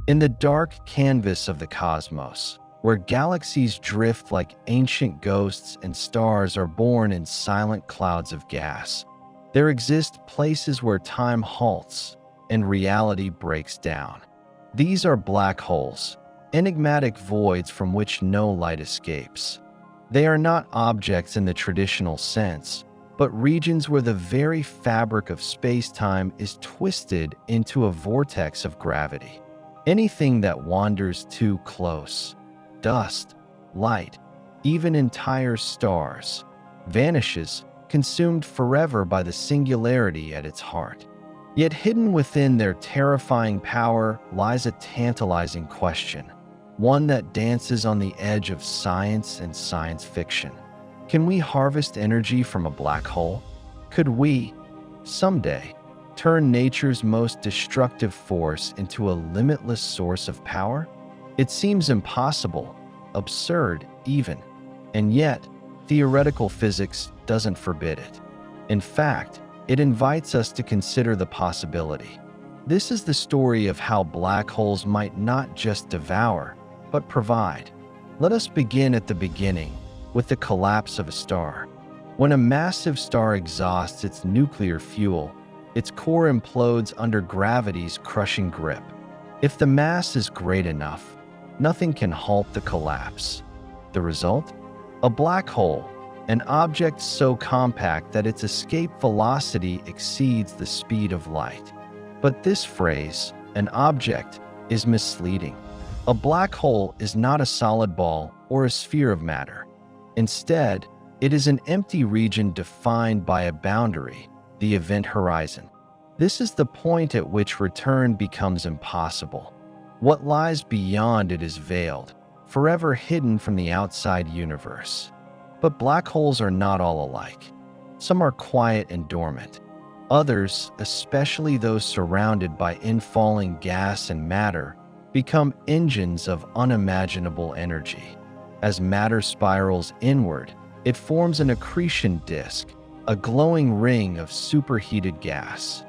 In the dark canvas of the cosmos, where galaxies drift like ancient ghosts and stars are born in silent clouds of gas, there exist places where time halts and reality breaks down. These are black holes, enigmatic voids from which no light escapes. They are not objects in the traditional sense, but regions where the very fabric of space-time is twisted into a vortex of gravity. Anything that wanders too close, dust, light, even entire stars, vanishes, consumed forever by the singularity at its heart. Yet hidden within their terrifying power lies a tantalizing question, one that dances on the edge of science and science fiction. Can we harvest energy from a black hole? Could we, someday, turn nature's most destructive force into a limitless source of power? It seems impossible, absurd even, and yet, theoretical physics doesn't forbid it. In fact, it invites us to consider the possibility. This is the story of how black holes might not just devour, but provide. Let us begin at the beginning, with the collapse of a star. When a massive star exhausts its nuclear fuel, its core implodes under gravity's crushing grip. If the mass is great enough, nothing can halt the collapse. The result? A black hole, an object so compact that its escape velocity exceeds the speed of light. But this phrase, an object, is misleading. A black hole is not a solid ball or a sphere of matter. Instead, it is an empty region defined by a boundary, the event horizon. This is the point at which return becomes impossible. What lies beyond it is veiled, forever hidden from the outside universe. But black holes are not all alike. Some are quiet and dormant. Others, especially those surrounded by infalling gas and matter, become engines of unimaginable energy. As matter spirals inward, it forms an accretion disk, a glowing ring of superheated gas.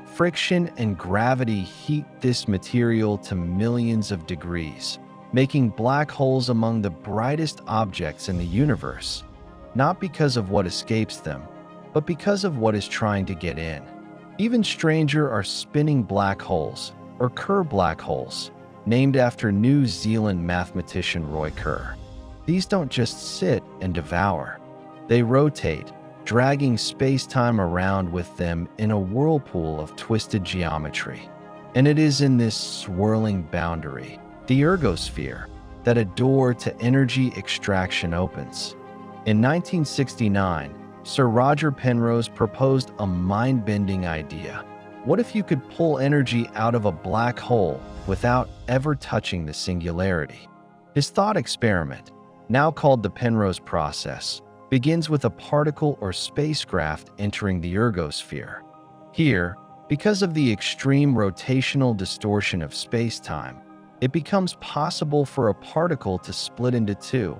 Friction and gravity heat this material to millions of degrees, making black holes among the brightest objects in the universe, not because of what escapes them, but because of what is trying to get in. Even stranger are spinning black holes, or Kerr black holes, named after New Zealand mathematician Roy Kerr. These don't just sit and devour. They rotate, dragging space-time around with them in a whirlpool of twisted geometry. And it is in this swirling boundary, the ergosphere, that a door to energy extraction opens. In 1969, Sir Roger Penrose proposed a mind-bending idea. What if you could pull energy out of a black hole without ever touching the singularity? His thought experiment, now called the Penrose process, begins with a particle or spacecraft entering the ergosphere. Here, because of the extreme rotational distortion of space-time, it becomes possible for a particle to split into two,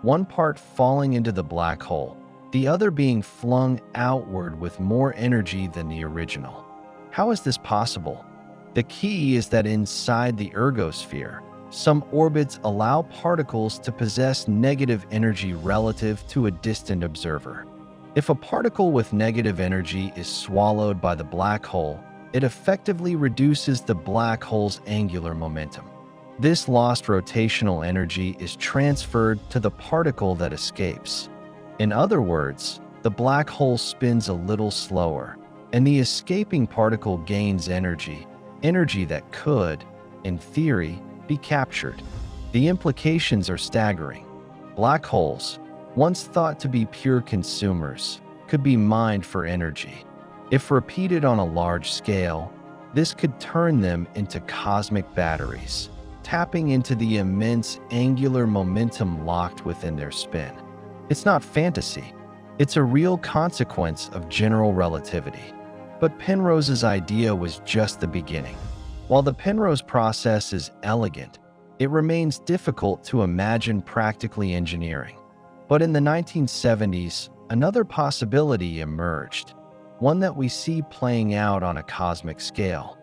one part falling into the black hole, the other being flung outward with more energy than the original. How is this possible? The key is that inside the ergosphere, some orbits allow particles to possess negative energy relative to a distant observer. If a particle with negative energy is swallowed by the black hole, it effectively reduces the black hole's angular momentum. This lost rotational energy is transferred to the particle that escapes. In other words, the black hole spins a little slower, and the escaping particle gains energy that could, in theory, be captured. The implications are staggering. Black holes, once thought to be pure consumers, could be mined for energy. If repeated on a large scale, this could turn them into cosmic batteries, tapping into the immense angular momentum locked within their spin. It's not fantasy. It's a real consequence of general relativity. But Penrose's idea was just the beginning. While the Penrose process is elegant, it remains difficult to imagine practically engineering. But in the 1970s, another possibility emerged, one that we see playing out on a cosmic scale.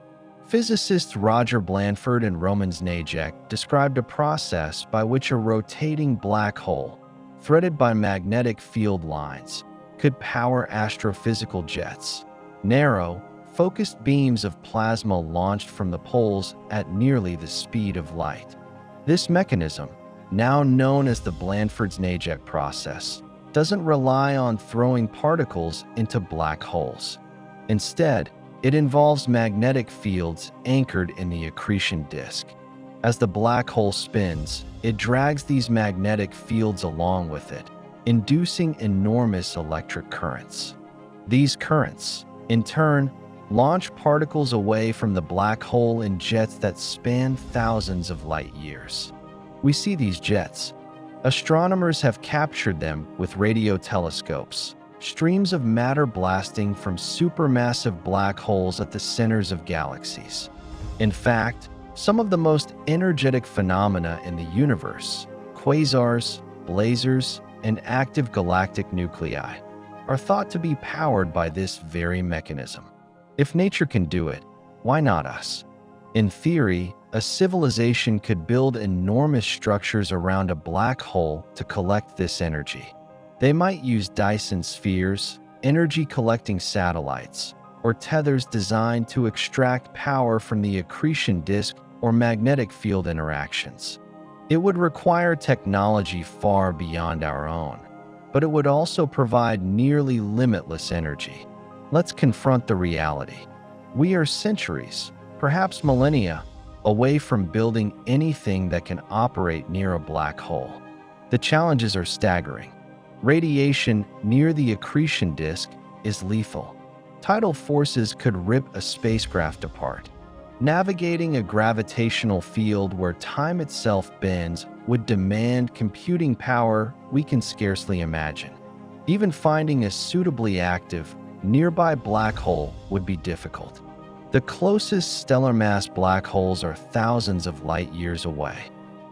Physicists Roger Blandford and Roman Znaják described a process by which a rotating black hole, threaded by magnetic field lines, could power astrophysical jets, narrow, focused beams of plasma launched from the poles at nearly the speed of light. This mechanism, now known as the Blandford-Znaják process, doesn't rely on throwing particles into black holes. Instead, it involves magnetic fields anchored in the accretion disk. As the black hole spins, it drags these magnetic fields along with it, inducing enormous electric currents. These currents, in turn, launch particles away from the black hole in jets that span thousands of light years. We see these jets. Astronomers have captured them with radio telescopes, streams of matter blasting from supermassive black holes at the centers of galaxies. In fact, some of the most energetic phenomena in the universe, quasars, blazars, and active galactic nuclei, are thought to be powered by this very mechanism. If nature can do it, why not us? In theory, a civilization could build enormous structures around a black hole to collect this energy. They might use Dyson spheres, energy-collecting satellites, or tethers designed to extract power from the accretion disk or magnetic field interactions. It would require technology far beyond our own, but it would also provide nearly limitless energy. Let's confront the reality. We are centuries, perhaps millennia, away from building anything that can operate near a black hole. The challenges are staggering. Radiation near the accretion disk is lethal. Tidal forces could rip a spacecraft apart. Navigating a gravitational field where time itself bends would demand computing power we can scarcely imagine. Even finding a suitably active, nearby black hole would be difficult. The closest stellar mass black holes are thousands of light years away.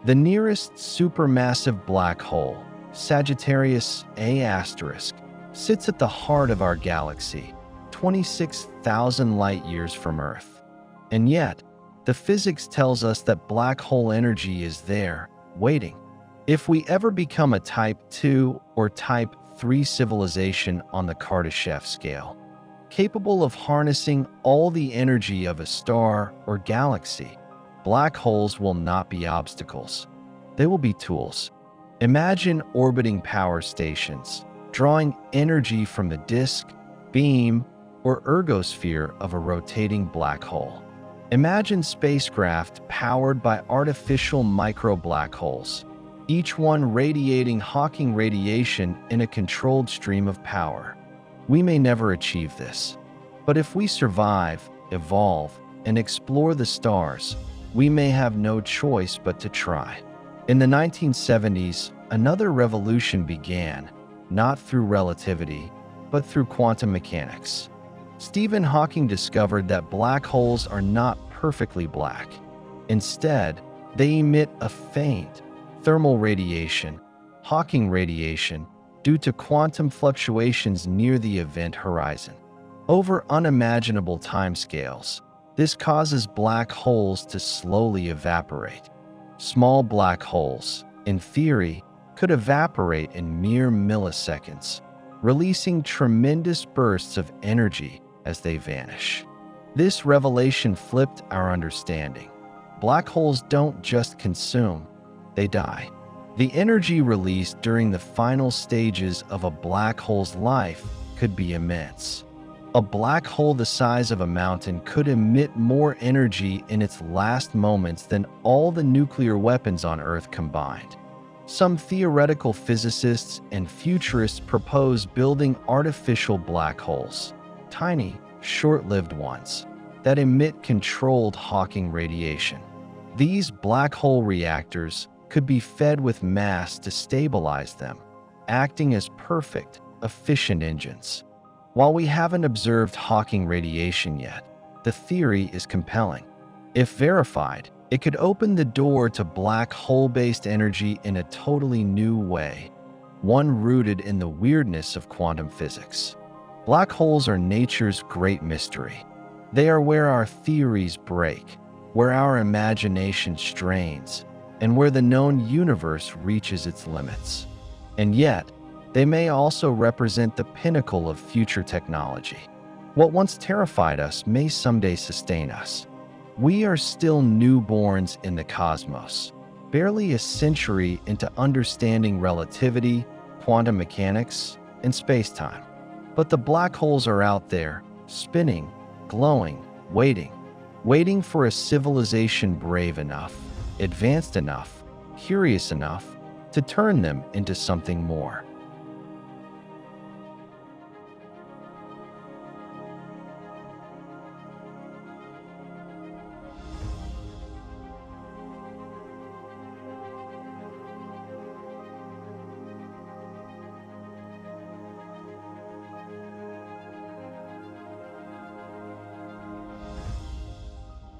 The nearest supermassive black hole, Sagittarius A*, sits at the heart of our galaxy, 26,000 light years from Earth. And yet, the physics tells us that black hole energy is there, waiting. If we ever become a Type 2 or Type 3 civilization on the Kardashev scale, capable of harnessing all the energy of a star or galaxy, black holes will not be obstacles. They will be tools. Imagine orbiting power stations, drawing energy from the disk, beam, or ergosphere of a rotating black hole. Imagine spacecraft powered by artificial micro-black holes, each one radiating Hawking radiation in a controlled stream of power. We may never achieve this, but if we survive, evolve, and explore the stars, we may have no choice but to try. In the 1970s, another revolution began, not through relativity, but through quantum mechanics. Stephen Hawking discovered that black holes are not perfectly black. Instead, they emit a faint thermal radiation, Hawking radiation, due to quantum fluctuations near the event horizon. Over unimaginable timescales, this causes black holes to slowly evaporate. Small black holes, in theory, could evaporate in mere milliseconds, releasing tremendous bursts of energy as they vanish. This revelation flipped our understanding. Black holes don't just consume, they die. The energy released during the final stages of a black hole's life could be immense. A black hole the size of a mountain could emit more energy in its last moments than all the nuclear weapons on Earth combined. Some theoretical physicists and futurists propose building artificial black holes, tiny, short-lived ones, that emit controlled Hawking radiation. These black hole reactors could be fed with mass to stabilize them, acting as perfect, efficient engines. While we haven't observed Hawking radiation yet, the theory is compelling. If verified, it could open the door to black hole-based energy in a totally new way, one rooted in the weirdness of quantum physics. Black holes are nature's great mystery. They are where our theories break, where our imagination strains, and where the known universe reaches its limits. And yet, they may also represent the pinnacle of future technology. What once terrified us may someday sustain us. We are still newborns in the cosmos, barely a century into understanding relativity, quantum mechanics, and space-time. But the black holes are out there, spinning, glowing, waiting for a civilization brave enough, advanced enough, curious enough to turn them into something more.